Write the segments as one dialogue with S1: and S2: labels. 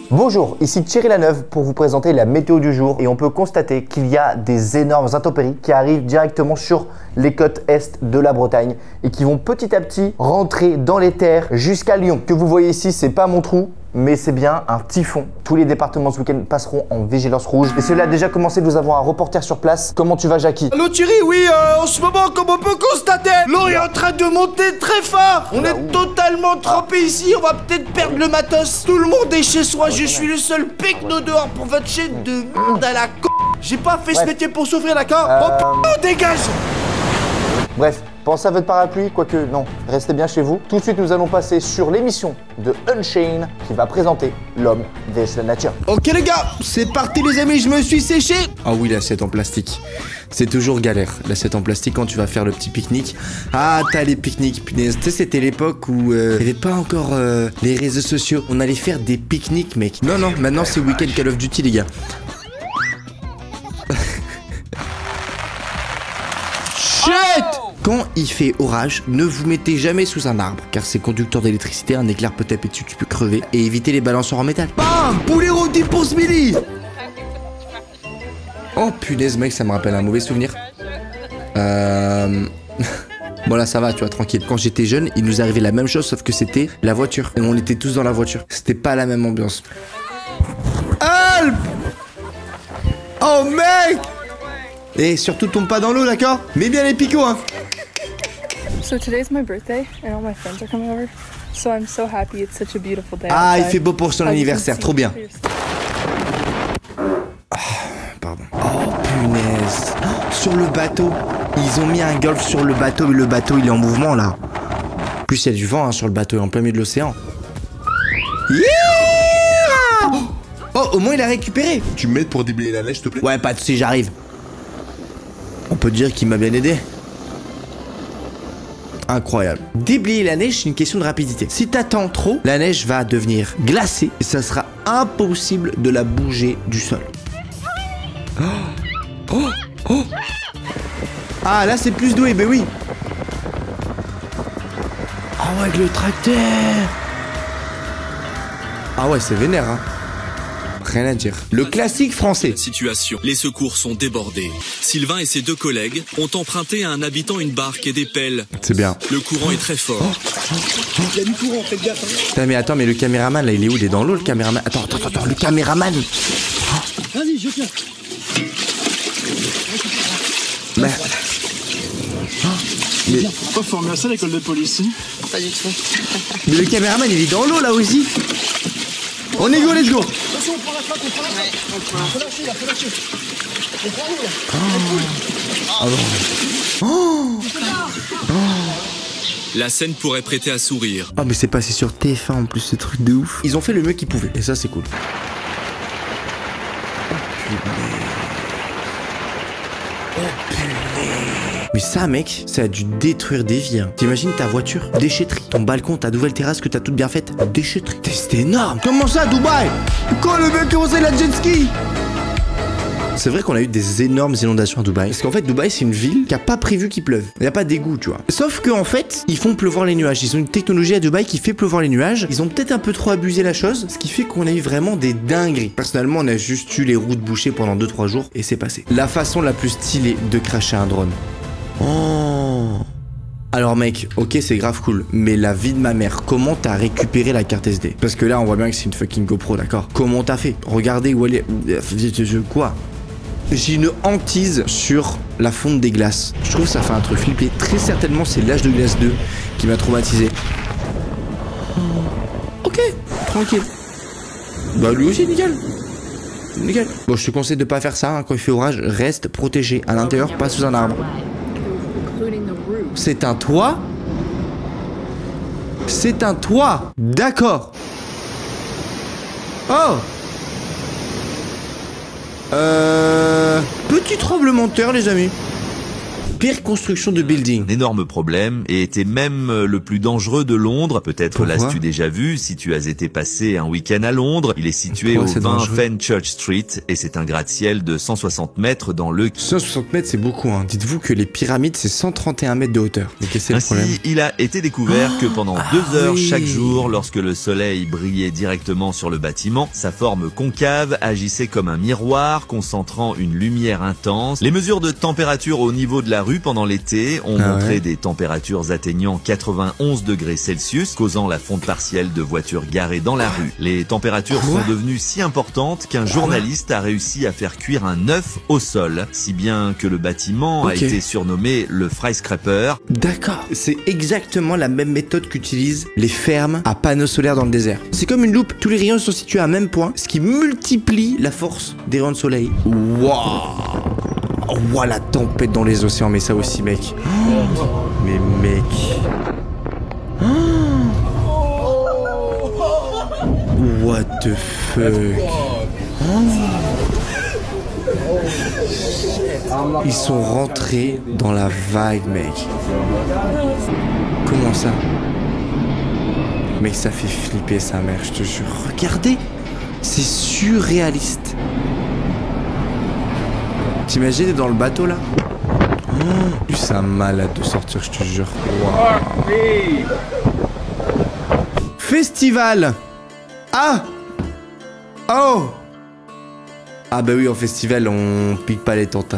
S1: Bonjour, ici Thierry Laneuve pour vous présenter la météo du jour et on peut constater qu'il y a des énormes intempéries qui arrivent directement sur les côtes est de la Bretagne et qui vont petit à petit rentrer dans les terres jusqu'à Lyon. Ce que vous voyez ici, c'est pas mon trou, mais c'est bien un typhon. Tous les départements ce week-end passeront en vigilance rouge. Et cela a déjà commencé, nous avons un reporter sur place. Comment tu vas, Jackie?
S2: Allô Thierry, oui, en ce moment, comme on peut constater, l'eau est en train de monter très fort. On est totalement trempé ici, on va peut-être perdre le matos. Tout le monde est chez soi, je suis le seul pecno dehors pour votre chaîne de merde à la con. J'ai pas fait ce métier pour souffrir, d'accord? Oh putain, dégage!
S1: Bref, pensez à votre parapluie, quoique non, restez bien chez vous. Tout de suite, nous allons passer sur l'émission de Unchained qui va présenter l'homme vs la nature.
S2: Ok les gars, c'est parti les amis, je me suis séché.
S3: Ah oui, l'assiette en plastique. C'est toujours galère, l'assiette en plastique quand tu vas faire le petit pique-nique. Ah, t'as les pique-niques, punaise. Tu sais, c'était l'époque où il n'y avait pas encore les réseaux sociaux. On allait faire des pique-niques, mec. Non, non, maintenant c'est week-end Call of Duty, les gars. Shit! Quand il fait orage, ne vous mettez jamais sous un arbre, car c'est conducteur d'électricité, un éclair peut taper dessus, tu peux crever, et évitez les balanceurs en métal.
S2: Bam! Poulet rôti pour ce midi.
S3: Oh punaise mec, ça me rappelle un mauvais souvenir. Bon là ça va, tu vois, tranquille. Quand j'étais jeune, il nous arrivait la même chose, sauf que c'était la voiture. Et on était tous dans la voiture. C'était pas la même ambiance.
S2: Help! Oh mec!
S3: Et surtout tombe pas dans l'eau, d'accord? Mets bien les picots, hein.
S4: So today's my birthday and all my friends are coming over. So I'm so happy, it's such a beautiful day.
S3: Ah, il
S4: outside.
S3: fait beau pour son anniversaire, trop bien. Pardon. Oh punaise. Oh, sur le bateau. Ils ont mis un golf sur le bateau, mais le bateau il est en mouvement là. En plus il y a du vent hein, sur le bateau, en plein milieu de l'océan. Yeah! Oh, au moins il a récupéré.
S5: Tu m'aides pour déblayer la neige, s'il te plaît?
S3: Ouais, pas de soucis, j'arrive. On peut dire qu'il m'a bien aidé. Incroyable. Déblayer la neige, c'est une question de rapidité. Si t'attends trop, la neige va devenir glacée et ça sera impossible de la bouger du sol. Oh, oh, oh. Ah, là c'est plus doué, ben oui. Ah ouais, avec le tracteur. Ah ouais, c'est vénère, hein. Rien à dire. Le classique français.
S6: Situation. Les secours sont débordés. Sylvain et ses deux collègues ont emprunté à un habitant une barque et des pelles.
S3: C'est bien.
S6: Le courant est très fort.
S2: Il y a du courant, faites gaffe.
S3: Putain, mais attends, mais le caméraman là, il est où? Il est dans l'eau, le caméraman. Attends, le caméraman.
S2: Vas-y, je tiens.
S3: Mais... Mais...
S5: Pas formé à ça l'école de police?
S4: Pas du tout.
S3: mais le caméraman, il est dans l'eau là aussi. On est go, let's go.
S2: Attention, on prend la frappe, on prend la frappe. Faut lâcher là, faut lâcher. On prend l'eau là.
S6: La scène pourrait prêter à sourire.
S3: Oh mais c'est passé sur TF1 en plus, ce truc de ouf. Ils ont fait le mieux qu'ils pouvaient, et ça c'est cool. Mais ça mec, ça a dû détruire des vies hein. T'imagines ta voiture, déchetterie. Ton balcon, ta nouvelle terrasse que t'as toute bien faite, déchetterie. C'était énorme.
S2: Comment ça, Dubaï? Quoi, le mec, comment ça, il a jet ski?
S3: C'est vrai qu'on a eu des énormes inondations à Dubaï. Parce qu'en fait, Dubaï, c'est une ville qui a pas prévu qu'il pleuve. Il n'y a pas d'égout, tu vois. Sauf qu'en fait, ils font pleuvoir les nuages. Ils ont une technologie à Dubaï qui fait pleuvoir les nuages. Ils ont peut-être un peu trop abusé la chose, ce qui fait qu'on a eu vraiment des dingueries. Personnellement, on a juste eu les routes bouchées pendant 2-3 jours et c'est passé. La façon la plus stylée de crasher un drone. Oh. Alors mec, ok c'est grave cool, mais la vie de ma mère, comment t'as récupéré la carte SD? Parce que là on voit bien que c'est une fucking GoPro, d'accord? Comment t'as fait? Regardez où elle est... Quoi? J'ai une hantise sur la fonte des glaces. Je trouve que ça fait un truc flipper. Très certainement c'est l'âge de glace 2 qui m'a traumatisé. Ok, tranquille. Bah lui aussi nickel. Nickel. Bon je te conseille de pas faire ça hein, quand il fait orage, reste protégé à l'intérieur, pas sous un arbre. C'est un toit? C'est un toit. D'accord. Oh. Petit tremblement de terre les amis. pire construction de building.
S7: Un énorme problème et était même le plus dangereux de Londres. Peut-être l'as-tu déjà vu si tu as été passé un week-end à Londres. Il est situé au 20 Fenchurch Street et c'est un gratte-ciel de 160 mètres dans le...
S3: 160 mètres, c'est beaucoup, hein. Dites-vous que les pyramides, c'est 131 mètres de hauteur. Donc c'est le problème.
S7: Ainsi, il a été découvert que pendant 2 heures chaque jour, lorsque le soleil brillait directement sur le bâtiment, sa forme concave agissait comme un miroir, concentrant une lumière intense. Les mesures de température au niveau de la rue pendant l'été ont montré des températures atteignant 91 degrés Celsius, causant la fonte partielle de voitures garées dans la rue. Les températures sont devenues si importantes qu'un journaliste a réussi à faire cuire un œuf au sol, si bien que le bâtiment a été surnommé le Skyscraper.
S3: D'accord. C'est exactement la même méthode qu'utilisent les fermes à panneaux solaires dans le désert. C'est comme une loupe, tous les rayons sont situés à un même point, ce qui multiplie la force des rayons de soleil. Waouh! Oh, la tempête dans les océans, mais ça aussi, mec. Oh, mais mec. What the fuck? Ils sont rentrés dans la vague, mec. Comment ça? Mec, ça fait flipper sa mère, je te jure. Regardez, c'est surréaliste. T'imagines dans le bateau là? C'est un malade de sortir, je te jure. Wow. Festival. Ah. Oh. Ah bah oui, en festival, on pique pas les tentes.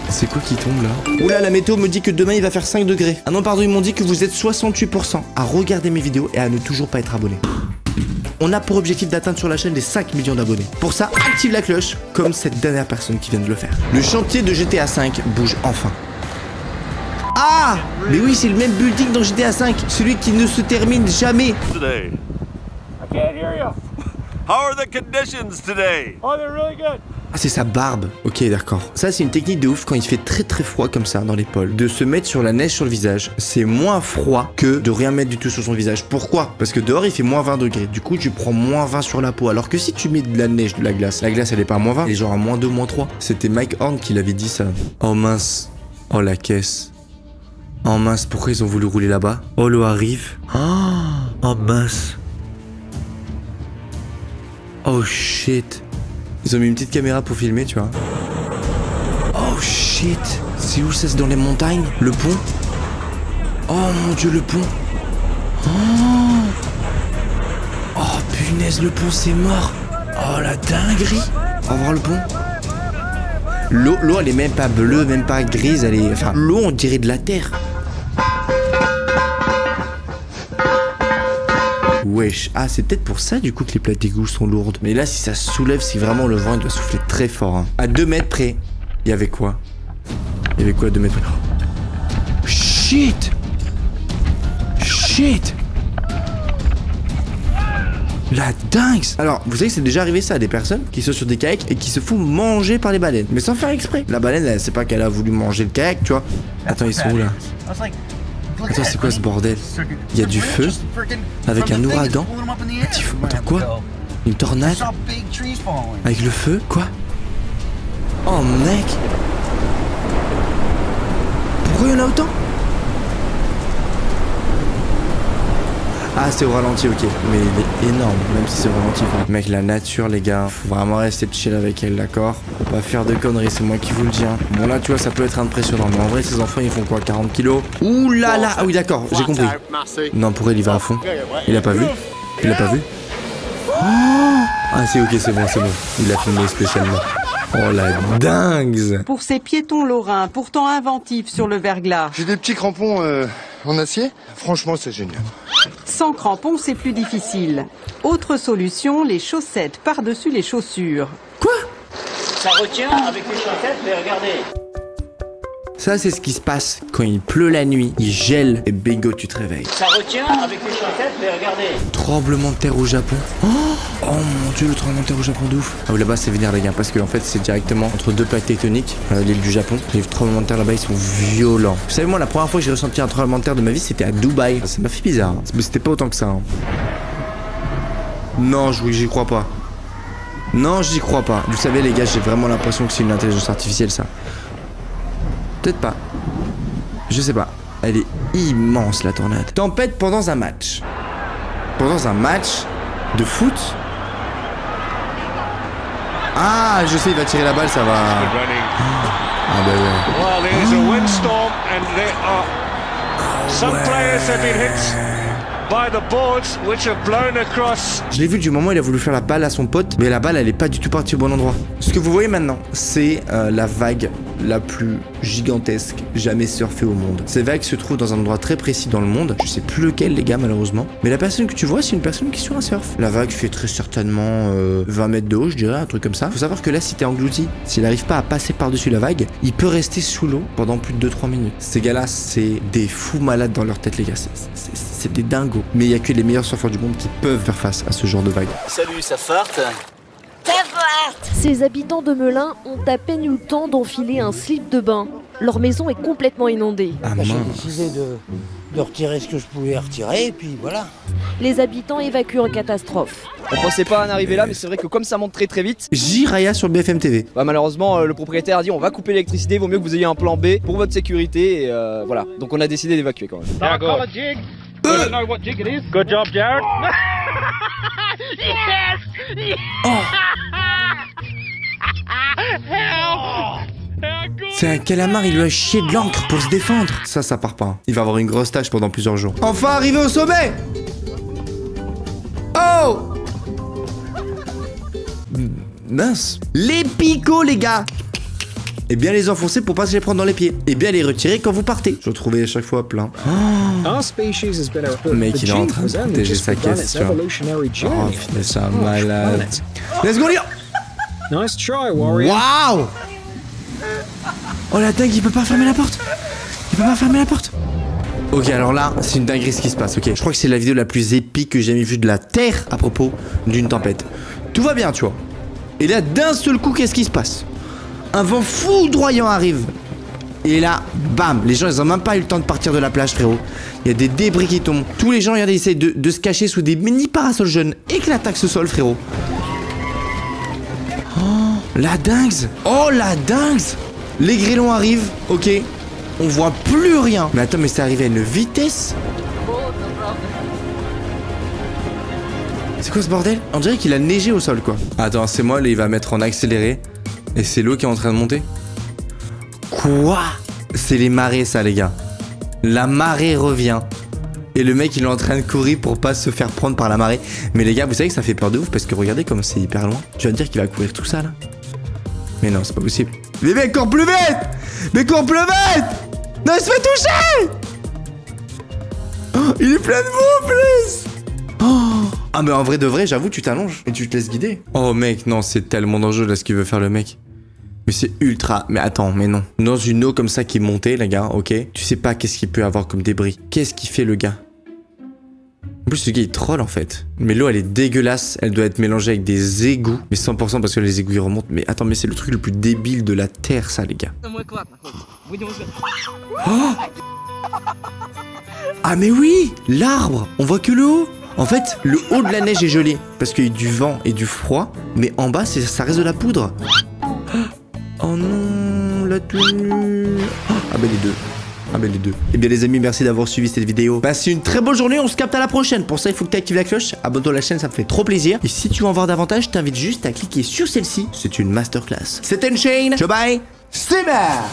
S3: C'est quoi qui tombe là? Oula, la météo me dit que demain il va faire 5 degrés. Ah non, pardon, ils m'ont dit que vous êtes 68% à regarder mes vidéos et à ne toujours pas être abonné. On a pour objectif d'atteindre sur la chaîne les 5 millions d'abonnés. Pour ça, active la cloche, comme cette dernière personne qui vient de le faire. Le chantier de GTA V bouge enfin. Ah! Mais oui, c'est le même building dans GTA V, celui qui ne se termine jamais.
S8: Today. I can't hear you. How are the conditions today? Oh, they're really good.
S3: Ah, c'est sa barbe. Ok, d'accord. Ça, c'est une technique de ouf quand il fait très très froid comme ça dans l'épaule. De se mettre sur la neige sur le visage, c'est moins froid que de rien mettre du tout sur son visage. Pourquoi? Parce que dehors, il fait moins 20 degrés. Du coup, tu prends moins 20 sur la peau. Alors que si tu mets de la neige, de la glace elle est pas à moins 20, elle est genre à moins 2, moins 3. C'était Mike Horn qui l'avait dit ça. Oh mince. Oh la caisse. Oh mince, pourquoi ils ont voulu rouler là-bas? Oh l'eau arrive. Oh mince. Oh shit. Ils ont mis une petite caméra pour filmer, tu vois. Oh shit. C'est où ça? C'est dans les montagnes? Le pont? Oh mon dieu, le pont. Oh punaise, le pont c'est mort. Oh la dinguerie. On va voir le pont. L'eau elle est même pas bleue, même pas grise, elle est... Enfin, l'eau on dirait de la terre. Wesh, ah c'est peut-être pour ça du coup que les plaques d'égout sont lourdes. Mais là si ça se soulève, si vraiment le vent il doit souffler très fort hein. À 2 mètres près, il y avait quoi? Il y avait quoi à 2 mètres près? Oh, shit. Shit. La dingue. Alors, vous savez que c'est déjà arrivé ça à des personnes qui sont sur des kayaks et qui se font manger par les baleines. Mais sans faire exprès. La baleine, elle sait pas qu'elle a voulu manger le kayak, tu vois. Attends, ils sont où là? Attends, c'est quoi ce bordel? Il y a du feu avec un ouragan. Attends, quoi? Une tornade avec le feu? Quoi? Oh mec! Pourquoi il y en a autant? Ah, c'est au ralenti, ok. Mais il est énorme, même si c'est au ralenti. Mec, la nature, les gars, faut vraiment rester chill avec elle, d'accord? Pas faire de conneries, c'est moi qui vous le dis. Hein. Bon, là, tu vois, ça peut être impressionnant. Mais en vrai, ces enfants, ils font quoi? 40 kilos? Ouh là là! Ah oui, d'accord, j'ai compris. Non, pour elle, il va à fond. Il a pas vu? Il a pas vu? Oh ah, c'est ok, c'est bon, c'est bon. Il a filmé spécialement. Oh la dingue!
S9: Pour ces piétons lorrains, pourtant inventifs sur le verglas.
S10: J'ai des petits crampons en acier. Franchement, c'est génial.
S9: Sans crampons, c'est plus difficile. Autre solution, les chaussettes par-dessus les chaussures.
S3: Quoi?
S11: Ça retient avec les chaussettes, mais regardez.
S3: Ça, c'est ce qui se passe quand il pleut la nuit, il gèle et bingo, tu te réveilles.
S11: Ça retient avec les chaussettes, mais regardez.
S3: Tremblement de terre au Japon. Oh mon dieu, le tremblement de terre au Japon de ouf. Ah oui, là-bas, c'est vénère, les gars, parce que en fait, c'est directement entre deux plaques tectoniques, l'île du Japon. Les tremblements de terre là-bas, ils sont violents. Vous savez, moi, la première fois que j'ai ressenti un tremblement de terre de ma vie, c'était à Dubaï. Ça m'a fait bizarre, hein. Mais c'était pas autant que ça. Hein. Non, j'y crois pas. Non, j'y crois pas. Vous savez, les gars, j'ai vraiment l'impression que c'est une intelligence artificielle, ça. Peut-être pas. Je sais pas. Elle est immense, la tornade. Tempête pendant un match. Pendant un match de foot. Ah, je sais, il va tirer la balle, ça va. Ah bah ouais.
S8: Well, there's a windstorm and there are some players have been hit by the boards which have blown across.
S3: Je l'ai vu du moment où il a voulu faire la balle à son pote, mais la balle elle est pas du tout partie au bon endroit. Ce que vous voyez maintenant, c'est la vague la plus gigantesque jamais surfée au monde. Cette vague se trouve dans un endroit très précis dans le monde. Je sais plus lequel les gars malheureusement. Mais la personne que tu vois, c'est une personne qui est sur un surf. La vague fait très certainement 20 mètres de haut, je dirais, un truc comme ça. Faut savoir que là, si t'es englouti, s'il n'arrive pas à passer par-dessus la vague, il peut rester sous l'eau pendant plus de 2-3 minutes. Ces gars-là, c'est des fous malades dans leur tête les gars. C'est des dingos. Mais il y a que les meilleurs surfeurs du monde qui peuvent faire face à ce genre de vague.
S11: Salut, ça farte?
S12: Ces habitants de Melun ont à peine eu le temps d'enfiler un slip de bain. Leur maison est complètement inondée.
S13: Ah, j'ai décidé de retirer ce que je pouvais retirer, et puis voilà.
S12: Les habitants évacuent en catastrophe.
S14: On pensait pas en arriver là, mais c'est vrai que comme ça monte très très vite.
S3: Jiraya sur BFM TV.
S14: Bah malheureusement, le propriétaire a dit on va couper l'électricité, vaut mieux que vous ayez un plan B pour votre sécurité, et voilà. Donc on a décidé d'évacuer quand même.
S8: D'accord. Good job, Jared.
S11: Yes!
S3: C'est un calamar, il lui a chié de l'encre pour se défendre. Ça part pas. Il va avoir une grosse tâche pendant plusieurs jours. Enfin arrivé au sommet. Oh! Mince. Les picots, les gars. Et bien les enfoncer pour pas se les prendre dans les pieds. Et bien les retirer quand vous partez. Je retrouvais à chaque fois plein. Le mec il est en train de protéger sa question. Oh putain, c'est un malade. Let's go, Léo.
S15: Nice try, warrior.
S3: Waouh! Oh la dingue, il peut pas fermer la porte. Il peut pas fermer la porte. Ok, alors là, c'est une dinguerie ce qui se passe, ok. Je crois que c'est la vidéo la plus épique que j'ai jamais vue de la Terre à propos d'une tempête. Tout va bien, tu vois. Et là, d'un seul coup, qu'est-ce qui se passe? Un vent foudroyant arrive. Et là, bam, les gens, ils ont même pas eu le temps de partir de la plage, frérot. Il y a des débris qui tombent. Tous les gens, regardez, ils essayent de se cacher sous des mini parasols jaunes. Éclataxe ce sol, frérot. Oh, la dingue. Oh, la dingue. Les grêlons arrivent, ok. On voit plus rien. Mais attends, mais c'est arrivé à une vitesse. C'est quoi ce bordel? On dirait qu'il a neigé au sol, quoi. Attends, c'est moi, là, il va mettre en accéléré. Et c'est l'eau qui est en train de monter. Quoi? C'est les marées, ça, les gars. La marée revient. Et le mec, il est en train de courir pour pas se faire prendre par la marée. Mais les gars, vous savez que ça fait peur de ouf parce que regardez comme c'est hyper loin. Tu vas me dire qu'il va courir tout ça, là? Mais non, c'est pas possible. Mais mec, cours plus vite! Mais cours plus vite! Non, il se fait toucher! Oh, il est plein de boue, plus! Oh. Ah, mais en vrai de vrai, j'avoue, tu t'allonges et tu te laisses guider. Oh, mec, non, c'est tellement dangereux là ce qu'il veut faire le mec. Mais c'est ultra... Mais attends, mais non. Dans une eau comme ça qui est montée, les gars, ok? Tu sais pas qu'est-ce qu'il peut avoir comme débris. Qu'est-ce qu'il fait, le gars? En plus, ce gars, il troll, en fait. Mais l'eau, elle est dégueulasse. Elle doit être mélangée avec des égouts. Mais 100% parce que les égouts, ils remontent. Mais attends, mais c'est le truc le plus débile de la Terre, ça, les gars. Oh! Ah, mais oui! L'arbre! On voit que le haut! En fait, le haut de la neige est gelé. Parce qu'il y a du vent et du froid. Mais en bas, ça reste de la poudre. Oh non, la tenue. Ah, ben les deux. Ah ben les deux. Et bien les amis, merci d'avoir suivi cette vidéo. Passez une très bonne journée, on se capte à la prochaine. Pour ça, il faut que tu actives la cloche, abonne-toi à la chaîne, ça me fait trop plaisir. Et si tu veux en voir davantage, je t'invite juste à cliquer sur celle-ci. C'est une masterclass. C'était Unchained. Bye bye. C'est marre.